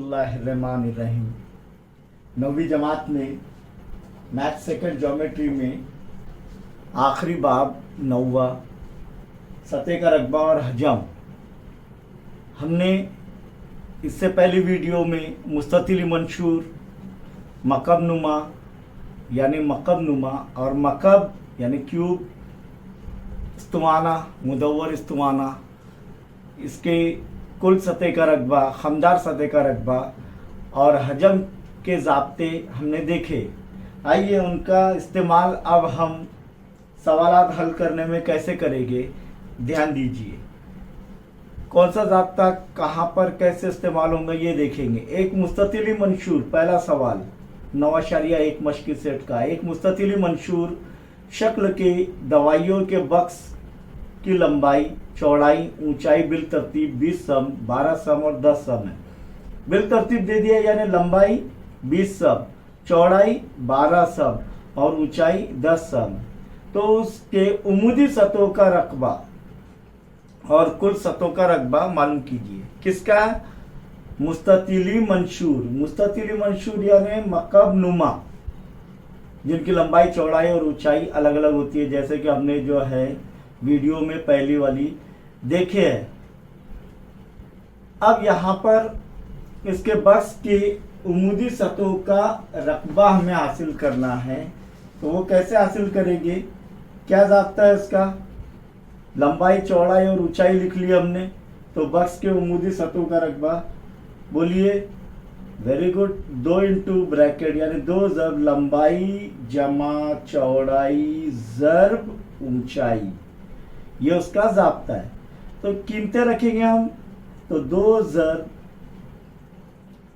बिस्मिल्लाहिर्रहमानिर्रहीम। 9वीं जमात में math second geometry में आखिरी बाब 9वां सतह का रकबा और हजम। हमने इससे पहली वीडियो में मुस्ततिल मंशूर, मकब नुमा यानी मकब नुमा और मकब यानी क्यूब, इस्तवाना, मुदव्वर इस्तवाना, इसके कुल सतह का रकबा, खमदार सतह का रकबा और हजम के ज़ाब्ते हमने देखे। आइए उनका इस्तेमाल अब हम सवालात हल करने में कैसे करेंगे, ध्यान दीजिए। कौन सा ज़ाब्ता कहाँ पर कैसे इस्तेमाल होगा ये देखेंगे। एक मुस्ततिली मंशूर, पहला सवाल 9.1 मश्की सेट का। एक मुस्ततिली मंशूर शक्ल के दवाइयों के बक्स की लंबाई, चौड़ाई, ऊंचाई बिल तरतीब 20 सम, 12 सम और 10 सम है। बिल तरतीब दे दिया यानी लंबाई 20 सम, चौड़ाई 12 सम और ऊंचाई 10 सम। तो उसके उमूदी सतहों का रकबा और कुल सतहों का रकबा मालूम कीजिए। किसका? मुस्ततिली मंशूर। मुस्ततिली मंशूर यानी मकब नुमा, जिनकी लंबाई, चौड़ाई और ऊंचाई अलग अलग होती है, जैसे कि हमने जो है वीडियो में पहली वाली देखे है। अब यहाँ पर इसके बक्स की उमूदी सतहों का रकबा हमें हासिल करना है। तो वो कैसे हासिल करेंगे, क्या ज़ाब्ता है इसका? लंबाई, चौड़ाई और ऊंचाई लिख लिया हमने, तो बक्स के उमूदी सतहों का रकबा बोलिए। Very good. 2 इंटू ब्रैकेट यानी 2 ज़रब लंबाई जमा चौड़ाई ज़रब ऊंचाई, ये उसका ज़ाब्ता है। तो कीमतें रखेंगे हम, तो 2 ज़रब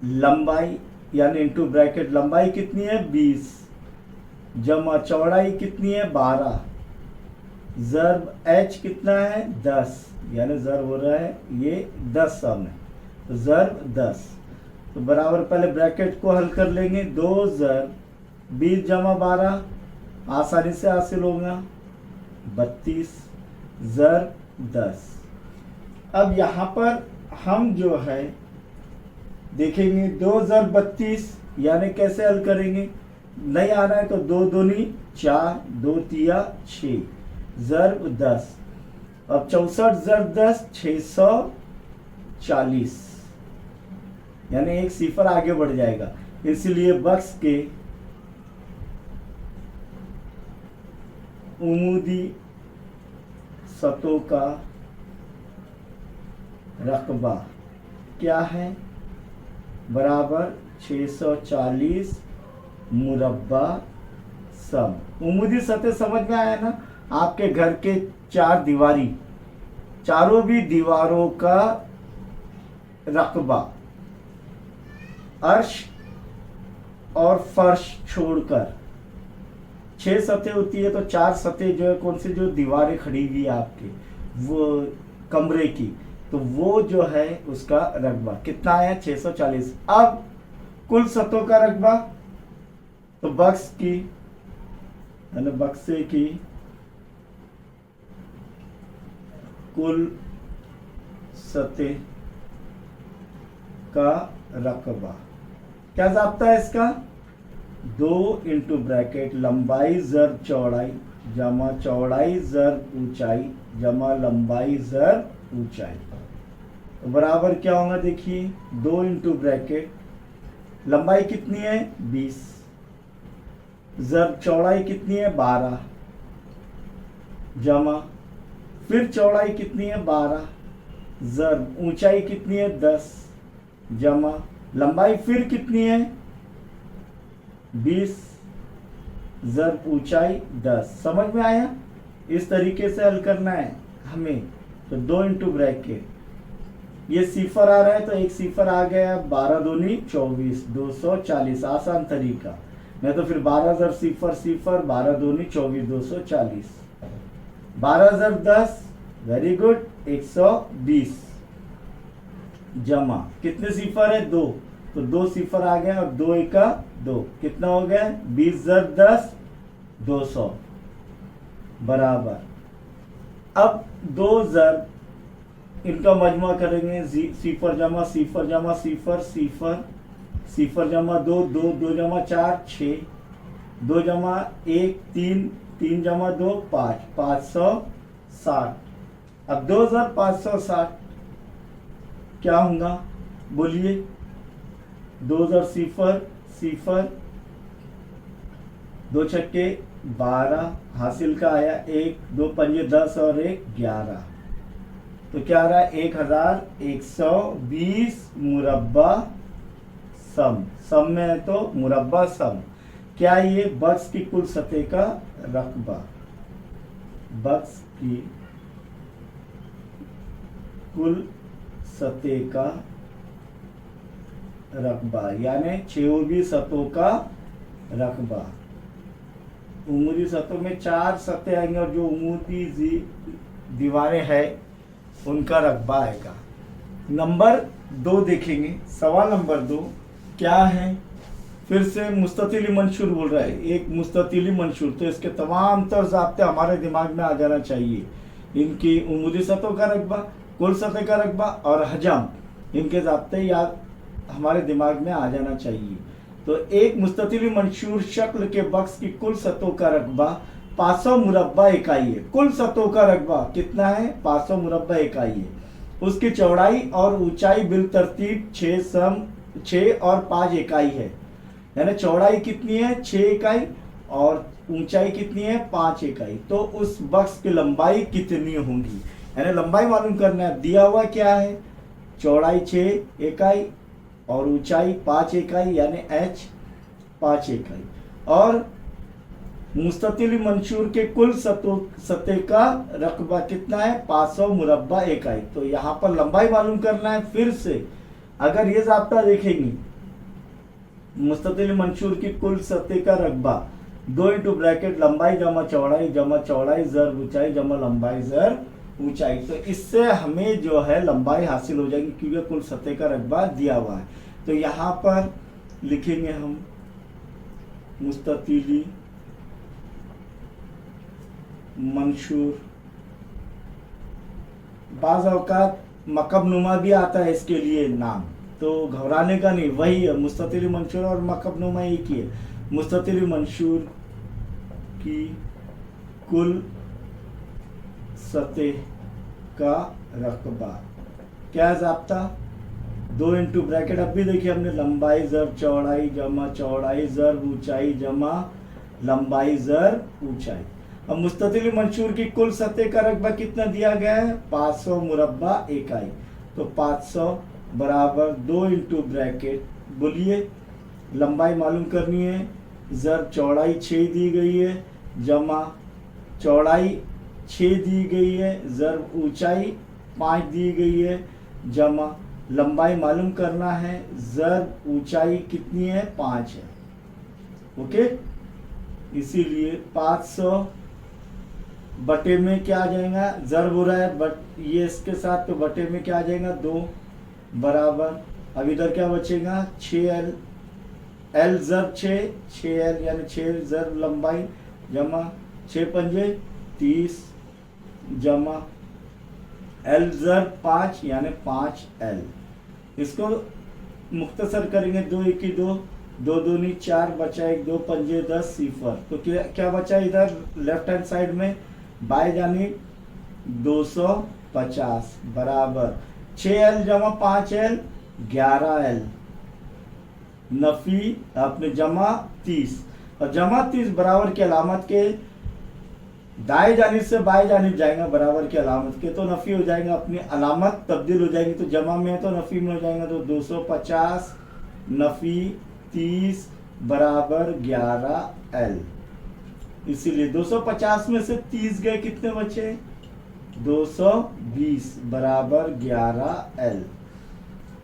लंबाई यानी इंटू ब्रैकेट, लंबाई कितनी है 20, जमा चौड़ाई कितनी है 12, ज़रब h कितना है 10, यानी ज़रब हो रहा है ये 10 सम है, तो ज़रब 10। तो बराबर पहले ब्रैकेट को हल कर लेंगे। 2 ज़रब 20 जमा 12 आसानी से हासिल होगा 32, ज़रब 10। अब यहाँ पर हम जो है देखेंगे 2 ज़रब 32 यानी कैसे हल करेंगे। नहीं आ रहा है तो 2 दूनी 4, 2 तिया 6, ज़रब 10। अब 64 ज़रब 10 640, यानी एक सिफर आगे बढ़ जाएगा। इसलिए बक्स के उमूदी सतहों का रकबा क्या है, बराबर 640 मुरब्बा सम। उमूदी सतह समझ में आया ना? आपके घर के 4 दीवारी, चारों भी दीवारों का रकबा, अर्श और फर्श छोड़कर 6 सतह होती है, तो 4 सतह जो है कौन सी, जो दीवारें खड़ी हुई है आपके वो कमरे की, तो वो जो है उसका रकबा कितना है 640। अब कुल सतहों का रकबा, तो बक्स की यानी बक्से की कुल सतह का रकबा, क्या ज़ाब्ता है इसका? 2 इंटू ब्रैकेट लंबाई ज़रब चौड़ाई जमा चौड़ाई ज़रब ऊंचाई जमा लंबाई ज़रब ऊंचाई, तो बराबर क्या होगा देखिए। 2 इंटू ब्रैकेट लंबाई कितनी है 20, ज़रब चौड़ाई कितनी है 12, जमा फिर चौड़ाई कितनी है 12, ज़रब ऊंचाई कितनी है 10, जमा लंबाई फिर कितनी है 20, ज़रब ऊंचाई 10। समझ में आया? इस तरीके से हल करना है हमें। तो 2 इंटू ब्रैकेट, ये सिफर आ रहा है तो एक सिफर आ गया, 12 दूनी 24, 240, आसान तरीका। नहीं तो फिर 12 ज़रब सिफर सिफर, 12 दूनी 24, 240, 12 ज़रब 10, वेरी गुड 120, जमा कितने सिफर है 2, तो 2 सिफर आ गया और 2 एका 2, कितना हो गया 20 ज़रब 10 200, बराबर अब 2 ज़रब इनका मजमा करेंगे, सिफर जमा सिफर जमा सिफर सिफर, सिफर जमा दो, दो दो जमा चार, 6, 2 जमा 1 3, 3 जमा 2 5, 560। अब 2560 क्या होगा बोलिए? 2000 सिफर सिफर, 2 छक्के 12, हासिल का आया 1, 2 पंजे 10 और 1 11। तो क्या आ रहा है? 1120 मुरब्बा सम। सम में है तो मुरब्बा सम। क्या ये बक्स की कुल सतह का रकबा? बक्स की कुल सतह का रकबा यानी 6 सतहों का रकबा। उमूदी सतहों में 4 सतह आएंगे और जो उमूदी दीवारें हैं उनका रकबा आएगा। नंबर 2 देखेंगे। सवाल नंबर 2 क्या है? फिर से मुस्ततिली मंशूर बोल रहा है। एक मुस्ततिली मंशूर, तो इसके तमाम तर ज़ाब्ते हमारे दिमाग में आ जाना चाहिए। इनकी उमूदी सतहों का रकबा, कुल सतह का रकबा और हजम, इनके ज़ाब्ते याद हमारे दिमाग में आ जाना चाहिए। तो एक मुस्ततिली मंशूर शक्ल के बक्स की कुल सतहों का रकबा 500 मुरब्बा इकाई है। कुल सतहों का रकबा कितना है? 500 मुरब्बा इकाई है। उसकी चौड़ाई और ऊंचाई बिल तरतीब 6 और 5 इकाई है। यानी चौड़ाई कितनी है? 6 इकाई और ऊंचाई कितनी है? 5 इकाई। तो उस बक्स की लंबाई कितनी होगी? यानी लंबाई मालूम करना है। दिया हुआ क्या है? चौड़ाई 6 इकाई और ऊंचाई 5 इकाई यानी h 5 इकाई। और मुस्ततिल मंशूर के कुल सतह का रकबा कितना है? 500 मुरब्बा इकाई। तो यहाँ पर लंबाई मालूम करना है। फिर से अगर ये ज़ाब्ता देखेंगे, मुस्ततिल मंशूर की कुल सतह का रकबा 2 इंटू ब्रैकेट लंबाई जमा चौड़ाई ज़र ऊंचाई जमा लंबाई ज़र ऊंचाई। तो इससे हमें जो है लंबाई हासिल हो जाएगी क्योंकि कुल सतह का रकबा दिया हुआ है। तो यहाँ पर लिखेंगे हम मुस्ततिली मंशूर। बाज़ औक़ात मकबनुमा भी आता है इसके लिए नाम, तो घबराने का नहीं, वही है मुस्ततिल मंशूर और मकबनुमा एक ही है। मुस्ततिल मंशूर की कुल सतह का रकबा क्या ज़ाब्ता? 2 इंटू ब्रैकेट, अब भी देखिए हमने लंबाई ज़र चौड़ाई जमा चौड़ाई ज़र ऊंचाई जमा लंबाई ज़र ऊंचाई। अब मुस्ततिल मंशूर की कुल सतह का रकबा कितना दिया गया है? 500 मुरब्बा इकाई। तो 500 बराबर 2 इंटू ब्रैकेट, बोलिए लंबाई मालूम करनी है, ज़र चौड़ाई 6 दी गई है जमा चौड़ाई 6 दी गई है, ज़र ऊंचाई 5 दी गई है जमा लंबाई मालूम करना है, ज़र ऊंचाई कितनी है? 5 है। ओके, इसीलिए 500 बटे में क्या आ जाएगा? ज़र हो रहा है बट ये इसके साथ, तो बटे में क्या आ जाएगा? 2 बराबर, अब इधर क्या बचेगा? 6L, L ज़र 6L यानी 6 ज़र लंबाई जमा 6 पंजे 30 जमा L ज़र 5 यानी 5L। इसको मुख्तसर करेंगे, 2 1 2, 2 दूनी 4, बचा 1, 2 पंजे 10 सिफर। तो क्या बचा इधर लेफ्ट हैंड साइड में? बाएं जानिब 250 बराबर 6L जमा 5L 11L नफी अपने जमा 30, और जमा 30 बराबर की अलामत के दाएं जानिब से बाएं जानिब जाएगा बराबर की अलामत के, तो नफी हो जाएगा, अपनी अलामत तब्दील हो जाएगी। तो जमा में है तो नफी में हो जाएगा। तो 250 नफी 30 बराबर 11L। इसीलिए 250 में से 30 गए, कितने बचे? 220 बराबर 11L।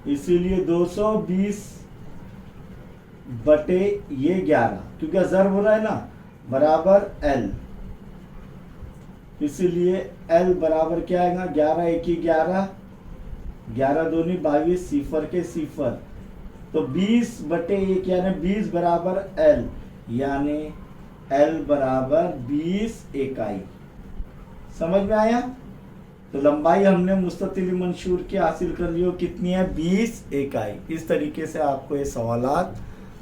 इसीलिए 220 बटे ये 11, क्योंकि ज़र हो रहा है ना, बराबर L। इसीलिए L बराबर क्या आएगा? 11 1 11, 11 दूनी 22 सिफर के सिफर। तो 20 बटे 1 यानी 20 बराबर L, यानी L बराबर 20 इकाई। समझ में आया? तो लंबाई हमने मुस्ततिल मंशूर की हासिल कर ली हो, कितनी है 20 इकाई। इस तरीके से आपको ये सवालात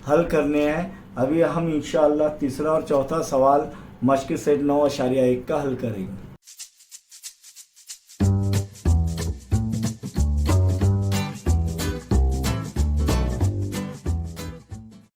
हल करने हैं। अभी हम इंशाअल्लाह तीसरा और चौथा सवाल मश्क सेट 9.1 का हल करेंगे।